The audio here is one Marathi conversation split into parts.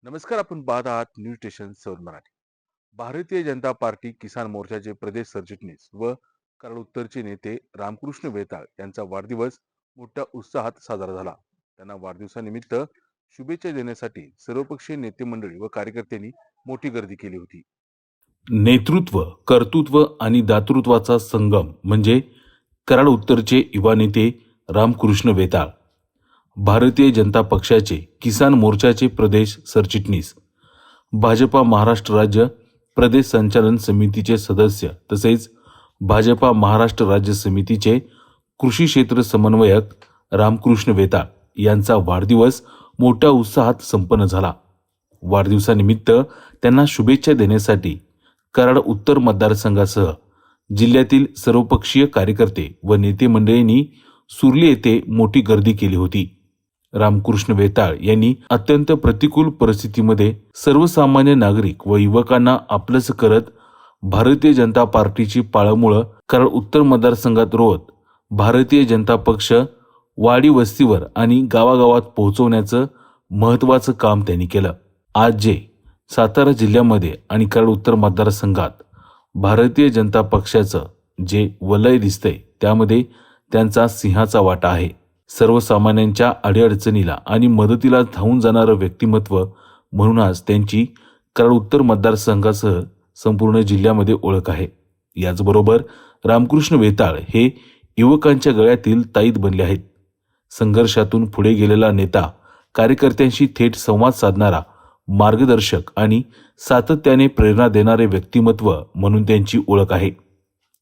नमस्कार, आपण पाहत आहात न्यूज स्टेशन सौर मराठी. भारतीय जनता पार्टी किसान मोर्चाचे प्रदेश सरचिटणीस व कराड उत्तरचे नेते रामकृष्ण वेताळ यांचा वाढदिवस मोठ्या उत्साहात साजरा झाला. त्यांना वाढदिवसानिमित्त शुभेच्छा देण्यासाठी सर्वपक्षीय नेते मंडळी व कार्यकर्त्यांनी मोठी गर्दी केली होती. नेतृत्व, कर्तृत्व आणि दातृत्वाचा संगम म्हणजे कराड उत्तरचे युवा नेते रामकृष्ण वेताळ, भारतीय जनता पक्षाचे किसान मोर्चाचे प्रदेश सरचिटणीस, भाजपा महाराष्ट्र राज्य प्रदेश संचालन समितीचे सदस्य तसेच भाजपा महाराष्ट्र राज्य समितीचे कृषी क्षेत्र समन्वयक रामकृष्ण वेताळ यांचा वाढदिवस मोठ्या उत्साहात संपन्न झाला. वाढदिवसानिमित्त त्यांना शुभेच्छा देण्यासाठी कराड उत्तर मतदारसंघासह जिल्ह्यातील सर्वपक्षीय कार्यकर्ते व नेते मंडळींनी सुर्ली येथे मोठी गर्दी केली होती. रामकृष्ण वेताळ यांनी अत्यंत प्रतिकूल परिस्थितीमध्ये सर्वसामान्य नागरिक व युवकांना आपलंस करत भारतीय जनता पार्टीची पाळंमुळं कराड उत्तर मतदारसंघात रोवत भारतीय जनता पक्ष वाडी वस्तीवर आणि गावागावात पोहोचवण्याचं महत्त्वाचं काम त्यांनी केलं. आज जे सातारा जिल्ह्यामध्ये आणि कराड उत्तर मतदारसंघात भारतीय जनता पक्षाचं जे वलय दिसतंय त्यामध्ये त्यांचा सिंहाचा वाटा आहे. सर्वसामान्यांच्या अडीअडचणीला आणि मदतीला धावून जाणारं व्यक्तिमत्व म्हणून आज त्यांची कराड उत्तर मतदारसंघासह संपूर्ण जिल्ह्यामध्ये ओळख आहे. याचबरोबर रामकृष्ण वेताळ हे युवकांच्या गळ्यातील ताईत बनले आहेत. संघर्षातून पुढे गेलेला नेता, कार्यकर्त्यांशी थेट संवाद साधणारा मार्गदर्शक आणि सातत्याने प्रेरणा देणारे व्यक्तिमत्व म्हणून त्यांची ओळख आहे.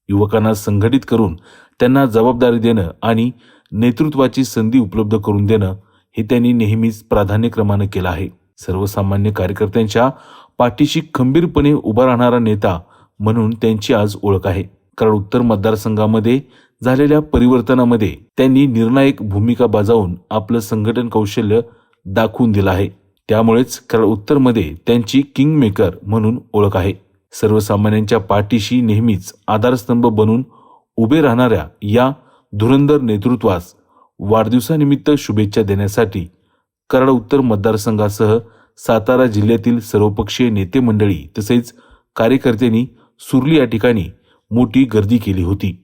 युवकांना संघटित करून त्यांना जबाबदारी देणं आणि नेतृत्वाची संधी उपलब्ध करून देणं हे त्यांनी नेहमीच प्राधान्यक्रमानं केलं आहे. सर्वसामान्य कार्यकर्त्यांच्या पाठीशी खंबीरपणे उभा राहणारा नेता म्हणून त्यांची आज ओळख आहे. कराड उत्तर मतदारसंघामध्ये झालेल्या परिवर्तनामध्ये त्यांनी निर्णायक भूमिका बजावून आपलं संघटन कौशल्य दाखवून दिलं आहे. त्यामुळेच कराड उत्तरमध्ये त्यांची किंग मेकर म्हणून ओळख आहे. सर्वसामान्यांच्या पाठीशी नेहमीच आधारस्तंभ बनून उभे राहणाऱ्या या धुरंधर नेतृत्वास वाढदिवसानिमित्त शुभेच्छा देण्यासाठी कराड उत्तर मतदारसंघासह सातारा जिल्ह्यातील सर्वपक्षीय नेते मंडळी तसेच कार्यकर्त्यांनी सुर्ली या ठिकाणी मोठी गर्दी केली होती.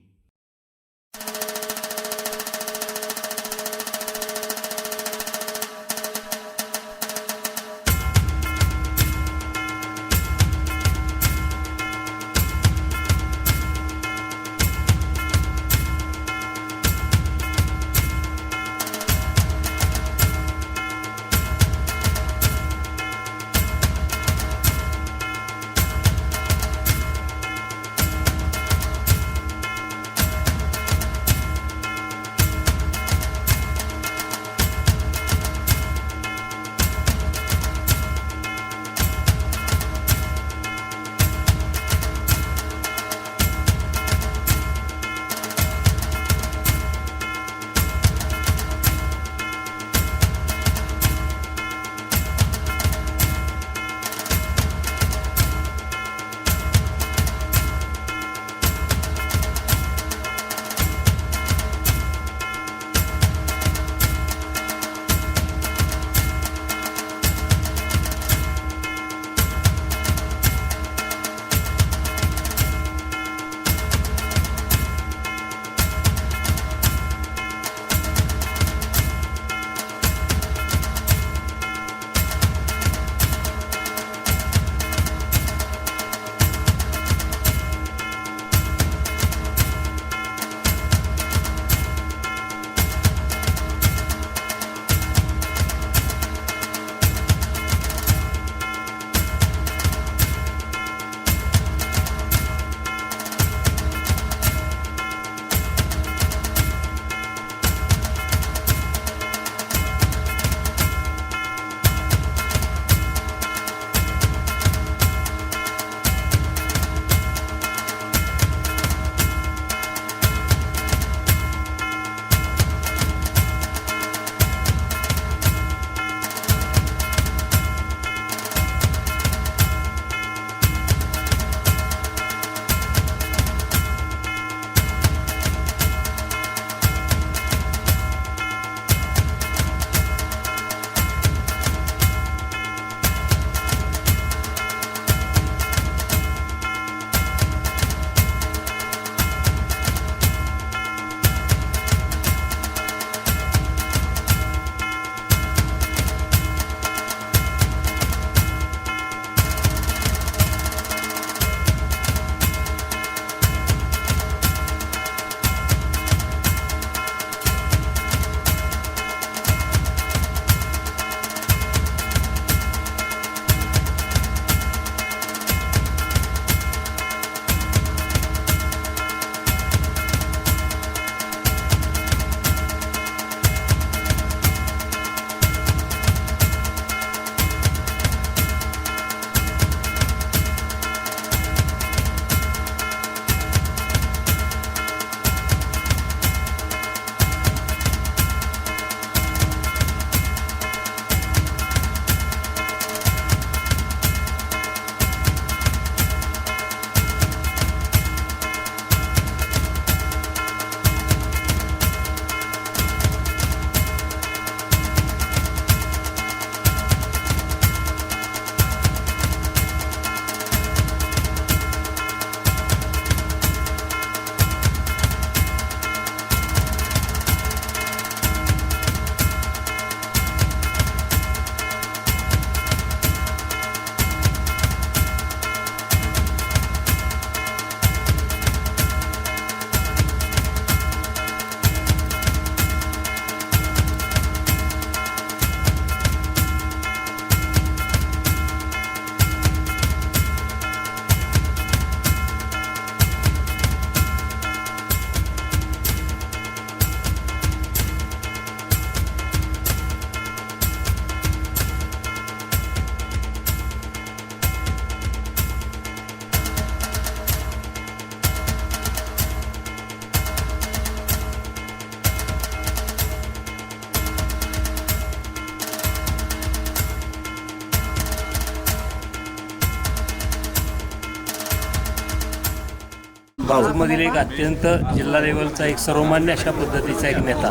भाजपमधील एक अत्यंत जिल्हा लेवलचा एक सर्वमान्य अशा पद्धतीचा एक नेता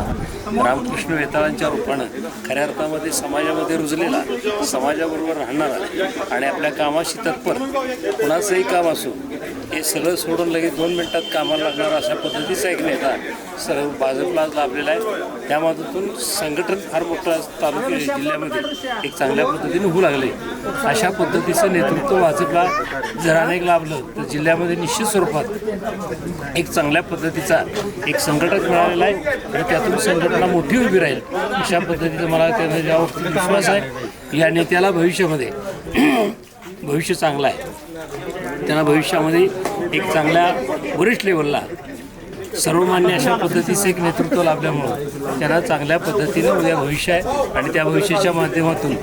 रामकृष्ण वेताळांच्या रूपानं खऱ्या अर्थामध्ये समाजामध्ये रुजलेला, समाजाबरोबर राहणारा आणि आपल्या कामाशी तत्पर, कुणाचंही काम असो हे सगळं सोडून लगेच 2 मिनिटात कामाला लागणारा अशा पद्धतीचा एक नेता सर्व भाजपला लाभलेला आहे. त्या माध्यमातून संघटन फार मोठं तालुक्या जिल्ह्यामध्ये एक चांगल्या पद्धतीने होऊ लागले. अशा पद्धतीचं नेतृत्व भाजपला जर अनेक लाभलं तर जिल्ह्यामध्ये निश्चित स्वरूपात एक चांगल्या पद्धतीचा एक संघटक मिळालेला आहे आणि त्यातून संघटना मोठी उभी राहील अशा पद्धतीचा मला त्याचा विश्वास आहे. या नेत्याला भविष्यामध्ये भविष्य चांगलं आहे. त्यांना भविष्यामध्ये एक चांगल्या वरिष्ठ लेवलला सर्वमान्य अशा पद्धतीचं एक नेतृत्व लाभल्यामुळं त्यांना चांगल्या पद्धतीनं उद्या भविष्य आहे आणि त्या भविष्याच्या माध्यमातून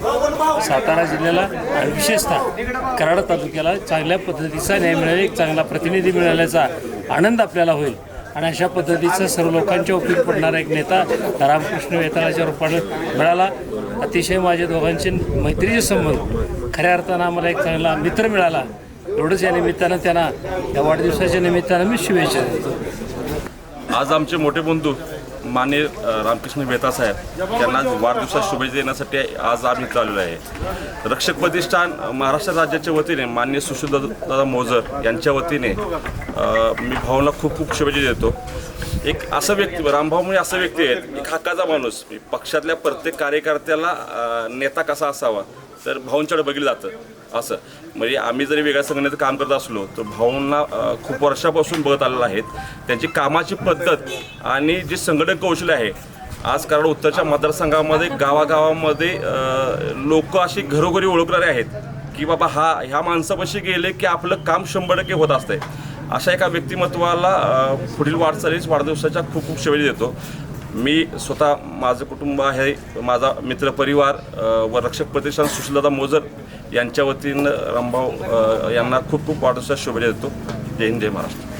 सातारा जिल्ह्याला आणि विशेषतः कराड तालुक्याला चांगल्या पद्धतीचा न्याय मिळाला, एक चांगला प्रतिनिधी मिळाल्याचा आनंद आपल्याला होईल. आणि अशा पद्धतीचा सर्व लोकांच्या उपयोग पडणारा एक नेता रामकृष्ण वेताळाच्या रूपानं मिळाला. अतिशय माझ्या दोघांचे मैत्रीचे संबंध खऱ्या अर्थानं आम्हाला एक चांगला मित्र मिळाला. एवढंच या निमित्तानं त्यांना या वाढदिवसाच्या निमित्तानं मी शुभेच्छा देतो. आज आमचे मोठे बंधू माननीय रामकृष्ण वेताळ साहेब यांना वाढदिवसात शुभेच्छा देण्यासाठी आज आम्ही इथं आलेलो आहे. रक्षक प्रतिष्ठान महाराष्ट्र राज्याच्या वतीने माननीय सुशीलदादा मोजर यांच्या वतीने मी भाऊंना खूप खूप शुभेच्छा देतो. एक असं व्यक्ती रामभाऊ म्हणजे असं व्यक्ती आहेत, एक हक्काचा माणूस. पक्षातल्या प्रत्येक कार्यकर्त्याला नेता कसा असावा तर भाऊंच्याकडे बघितलं जातं. असं म्हणजे आम्ही जरी वेगळ्या संघटनेचं काम करत असलो तर भाऊंना खूप वर्षापासून बघत आलेलं आहेत. त्यांची कामाची पद्धत आणि जे संघटन कौशल्य आहे, आज कराड उत्तरच्या मतदारसंघामध्ये गावागावामध्ये लोक अशी घरोघरी ओळखणारे आहेत की बाबा ह्या माणसापाशी गेले की आपलं काम 100% होत असतंय. अशा एका व्यक्तिमत्वाला पुढील वाटचालीस वाढदिवसाच्या खूप खूप शुभेच्छा देतो. मी स्वतः माझं कुटुंब आहे, माझा मित्रपरिवार व रक्षक प्रतिष्ठान सुशीलदादा मोजर यांच्या वतीनं रामभाऊ यांना खूप खूप वाढदिवसाच्या शुभेच्छा देतो. जय हिंद, जय महाराष्ट्र.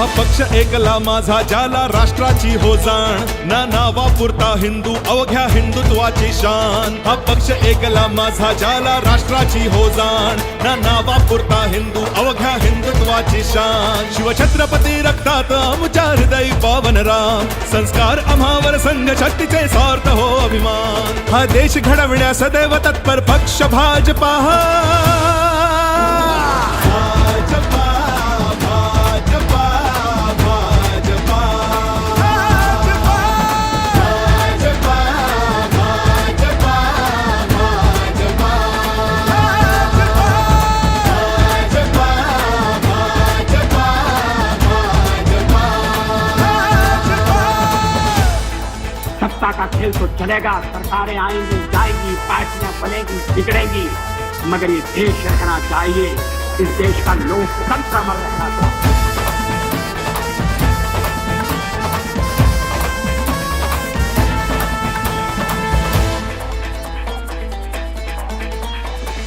हा पक्ष एकला माझा ज्याला राष्ट्राची हो जाण ना नावापुरता हिंदू अवघ्या हिंदुत्वाची शान हा पक्ष एकला माझा ज्याला राष्ट्राची हो जाण ना नावापुरता हिंदू अवघ्या हिंदुत्वाची शान शिवछत्रपती रक्तात आमच्या हृदय पावन राम संस्कार आम्हावर संघ शक्तीचे सार्थ हो अभिमान हा देश घडविण्यास सदैव तत्पर पक्ष भाजपा भाजपा भाजपा भाजपा भाजपा भाजपा भाजपा भाजपा सत्ता का खेल तो चलेगा, सरकारें आएंगी जाएंगी, पार्टियां बनेगी बिगड़ेंगी, मगर ये देश रखना चाहिए। इस देश का लोकतंत्र अमर रहना चाहिए।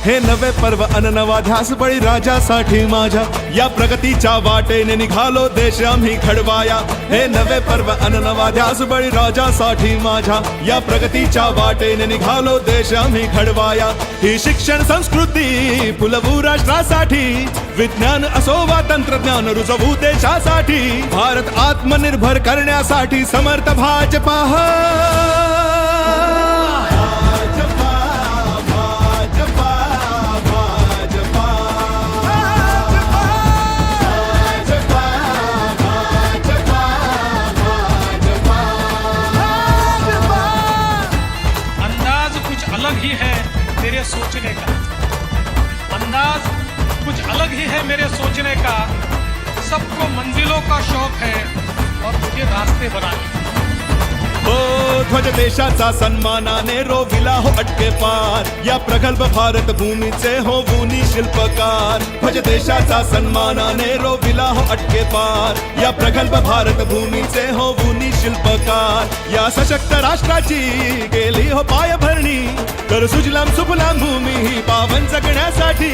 हे नवे पर्व अन नवा ध्यास बळी राजासाठी माझ्या या प्रगतीच्या वाटेने निघालो देश आम्ही घडवाया हे नवे पर्व अन नवा ध्यास बळी राजासाठी माझ्या या प्रगतीच्या वाटेने निघालो देश आम्ही घडवाया ही शिक्षण संस्कृती फुलवू राष्ट्रासाठी विज्ञान असो वा तंत्रज्ञान रुजवू देशासाठी भारत आत्मनिर्भर करण्यासाठी समर्थ भाजपा मेरे सोचने का अंदाज कुछ अलग ही है मेरे सोचने का सबको मंजिलों का शौक है और मुझे रास्ते बनाने हो ध्वज देशाचा सन्मानाने रोविला हो अटके पार या प्रगल्भ भारत भूमीचे हो वुनी शिल्पकार ध्वज देशाचा सन्मानाने रोविला हो अटके पार या प्रगल्भ भारत भूमीचे हो वुनी शिल्पकार या सशक्त राष्ट्राची गेली हो पायभरणी कर सुजलाम सुफलाम भूमी ही पावन जगण्यासाठी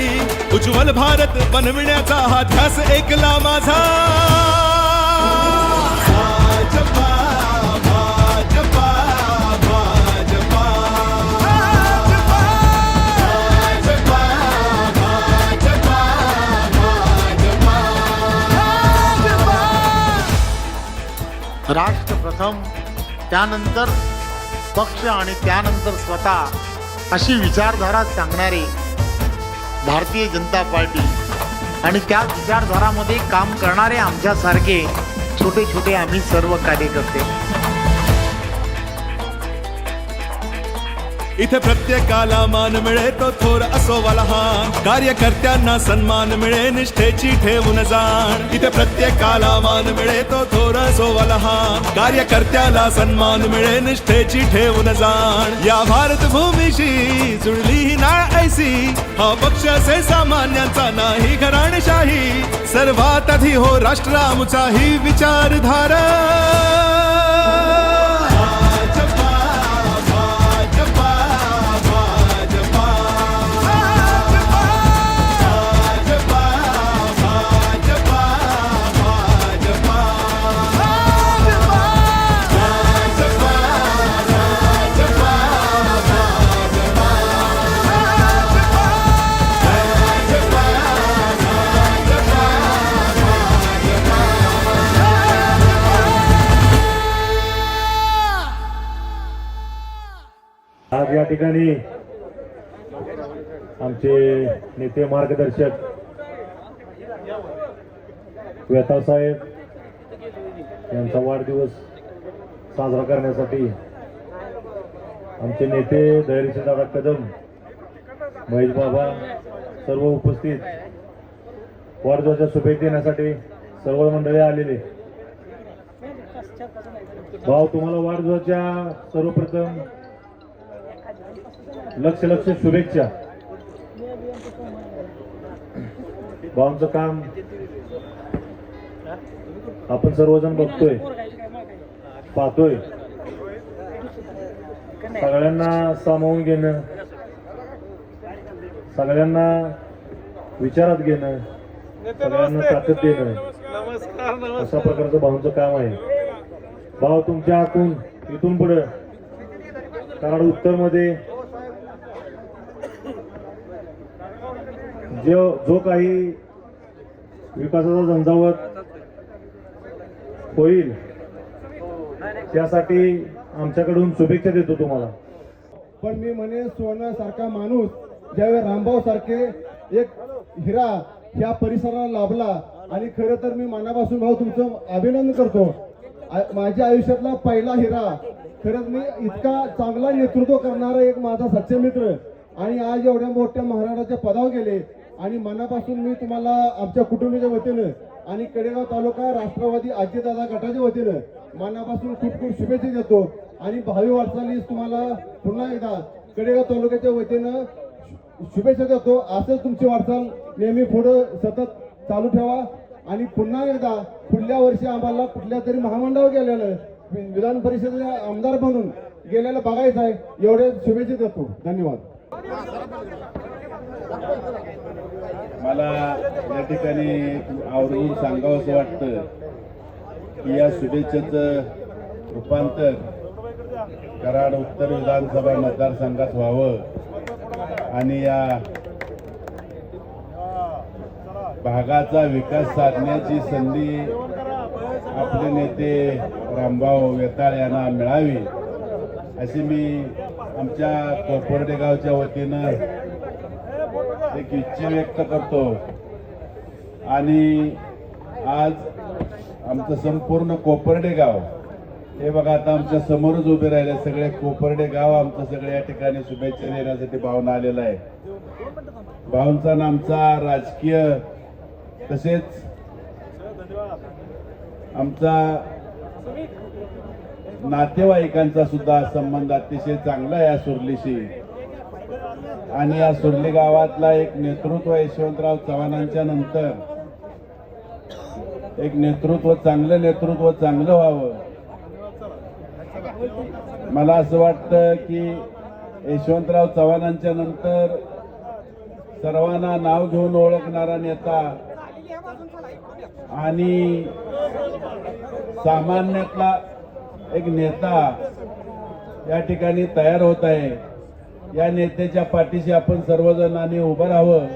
उज्ज्वल भारत बनविण्याचा हा ध्यास एकला माझा भाजपा भाजपा भाजपा भाजपा भाजपा भाजपा भाजपा राष्ट्र प्रथम त्यानंतर पक्ष आणि त्यानंतर स्वतः अशी विचारधारा सांगणारे भारतीय जनता पार्टी आणि त्या विचारधारामध्ये काम करणारे आमच्यासारखे छोटे छोटे आम्ही सर्व कार्यकर्ते इथे प्रत्येकाला मान मिळे तो थोर असो वा लहान कार्यकर्त्यांना सन्मान मिळे निष्ठेची ठेवून जाण इथे प्रत्येकाला मान मिळे तो थोर असो वा लहान कार्यकर्त्याला सन्मान मिळे निष्ठेची ठेवून जाण या भारत भूमीशी जुळली ही नाळ ऐसी हा पक्ष असे सामान्यांचा नाही घराणेशाही सर्वात आधी हो राष्ट्र आमचा ही विचारधारा आज या ठिकाणी आमचे नेते मार्गदर्शक वेताळ साहेब यांचा वाढदिवस साजरा करण्यासाठी आमचे नेते धैर्यशील दादा कदम महेश बाबा सर्व उपस्थित वाढदिवसाच्या शुभेच्छा देण्यासाठी सर्व मंडळी आलेले भाऊ तुम्हाला वाढदिवसाच्या सर्वप्रथम लक्ष शुभेच्छा भाऊंचं काम आपण सर्वजण बघतोय पाहतोय सगळ्यांना सामावून घेणं सगळ्यांना विचारात घेणं सगळ्यांना ताकद देणं अशा प्रकारचं भाऊंचं काम आहे. भाऊ तुमच्या हातून इथून पुढे कराड उत्तर मध्ये जो काही विकासाचा झंझावत होईल त्यासाठी आमच्याकडून शुभेच्छा देतो तुम्हाला. पण मी म्हणेन सोन्यासारखा माणूस ज्यावेळी रामभाऊ सारखे एक हिरा ह्या परिसराला लाभला आणि खरं तर मी मनापासून भाऊ तुमचं अभिनंदन करतो. माझ्या आयुष्यातला पहिला हिरा. खरंच मी इतका चांगला नेतृत्व करणारा एक माझा सच्चे मित्र आणि आज एवढ्या मोठ्या महाराष्ट्राच्या पदावर गेले आणि मनापासून मी तुम्हाला आमच्या कुटुंबाच्या वतीनं आणि कडेगाव तालुका राष्ट्रवादी अजितदादा गटाच्या वतीनं मनापासून खूप खूप शुभेच्छा देतो आणि भावी वाटचालीस तुम्हाला पुन्हा एकदा कडेगाव तालुक्याच्या वतीनं शुभेच्छा देतो. असंच तुमची वाटचाल नेहमी पुढं सतत चालू ठेवा आणि पुन्हा एकदा पुढल्या वर्षी आम्हाला कुठल्या तरी महामंडळावर गेलेलं विधान परिषदेचे आमदार म्हणून गेलेलं बघायचं आहे. एवढे शुभेच्छा देतो. धन्यवाद. मला या ठिकाणी आवर्जून सांगावं असं वाटतं की या शुभेच्छेचं रूपांतर कराड उत्तर विधानसभा मतदारसंघात व्हावं आणि या भागाचा विकास साधण्याची संधी आपले नेते रामभाऊ वेताळ यांना मिळावी अशी मी आमच्या कोपर्डे गावच्या वतीनं एक इच्छा व्यक्त करतो. आणि आज आमचं संपूर्ण कोपर्डे गाव हे बघा आता आमच्या समोरच उभे राहिले सगळे कोपर्डे गाव आमचं सगळ्या ठिकाणी शुभेच्छा देण्यासाठी भावना आलेला आहे. भाऊंचा आणि आमचा राजकीय तसेच आमचा नातेवाईकांचा सुद्धा संबंध अतिशय चांगला आहे या सुरलीशी. आणि या सुरली गावातला एक नेतृत्व यशवंतराव चव्हाणांच्या नंतर एक नेतृत्व चांगलं व्हावं. मला असं वाटतं की यशवंतराव चव्हाणांच्या नंतर सर्वांना नाव घेऊन ओळखणारा नेता आणि सामान्यातला एक नेता या ठिकाणी तयार होत आहे. या नेत्याच्या पाठीशी आपण सर्वजणांनी उभं राहावं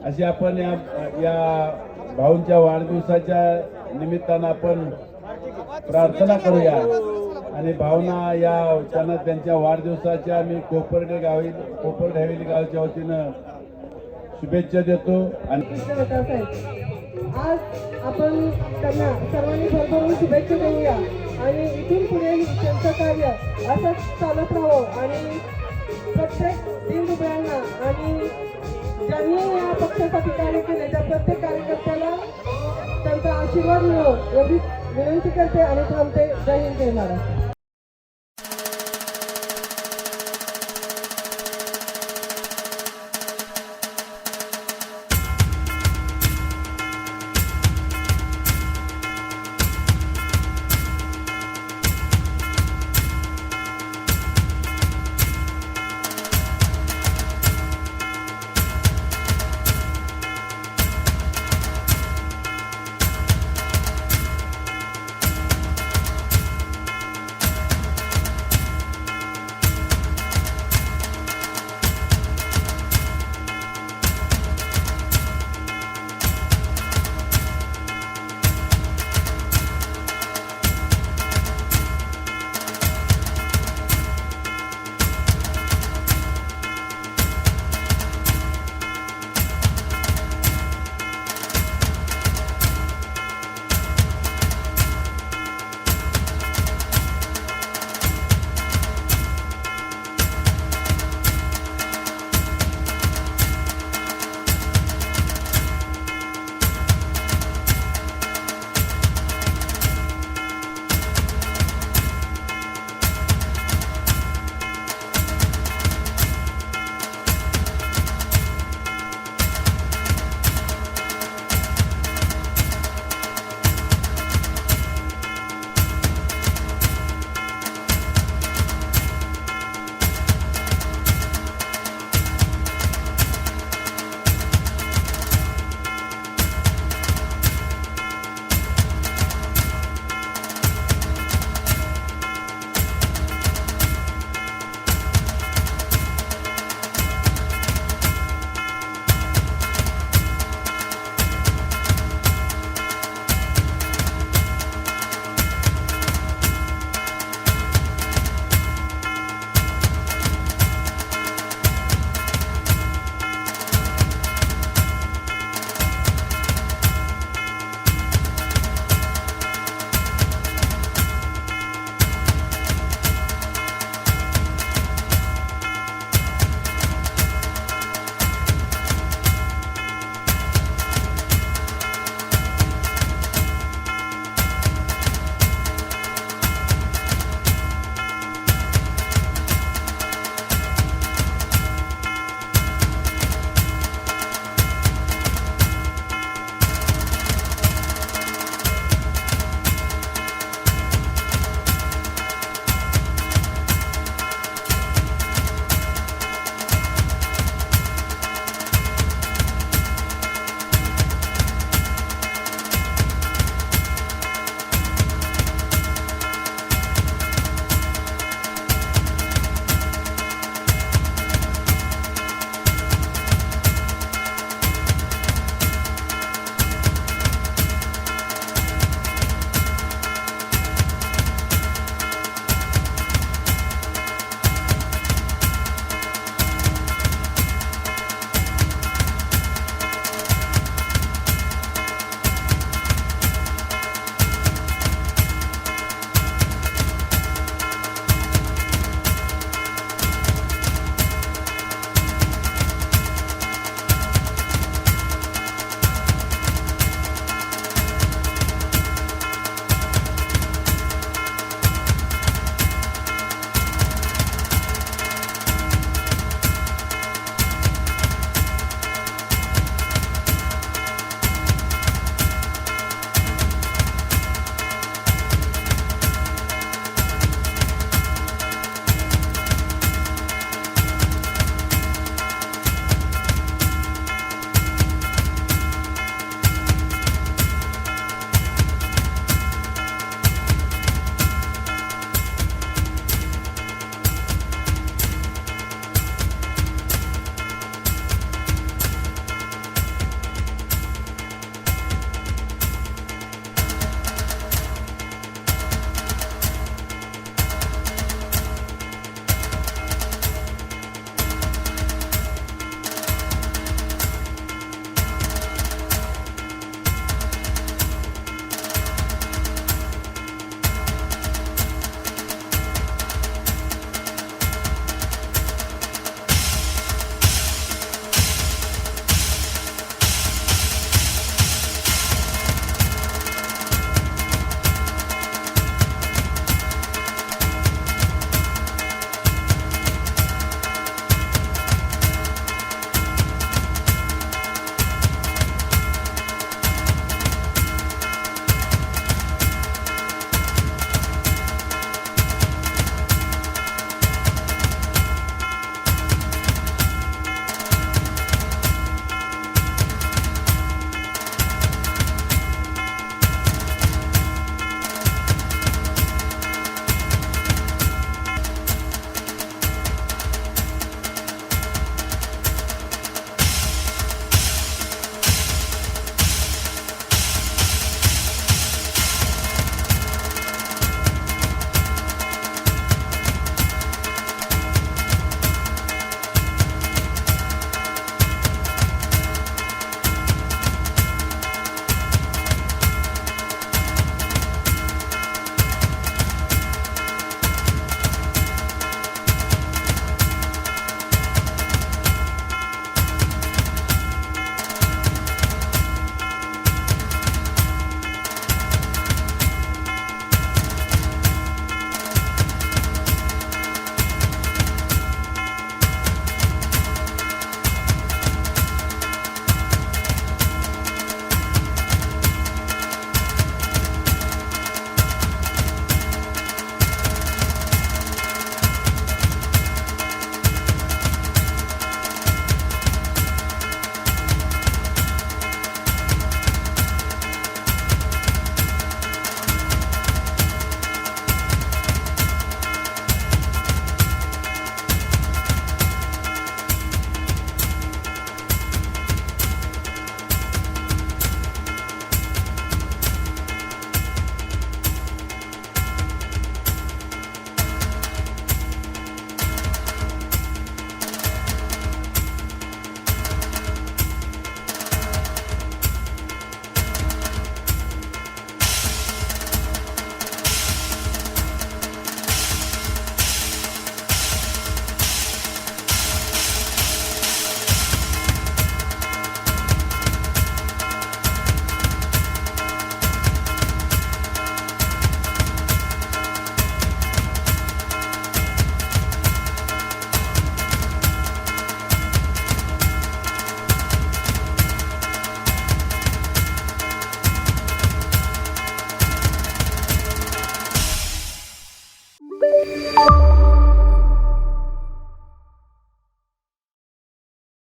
अशी आपण या भाऊंच्या वाढदिवसाच्या निमित्तानं आपण प्रार्थना करूया. आणि भावना या त्यांच्या वाढदिवसाच्या मी कोपर्डे हवेली गावच्या वतीनं शुभेच्छा देतो. आणि आज आपण त्यांना सर्वांनी भरभरून शुभेच्छा देऊया आणि इथून पुढे त्यांचं कार्य असंच चालत राहावं आणि प्रत्येक दीनदुबळ्यांना आणि ज्यांनी या पक्षासाठी कार्य केले त्या प्रत्येक कार्यकर्त्याला त्यांचा आशीर्वाद मिळो एवढी विनंती करते आणि थांबते. जय हिंद जय महाराष्ट्र.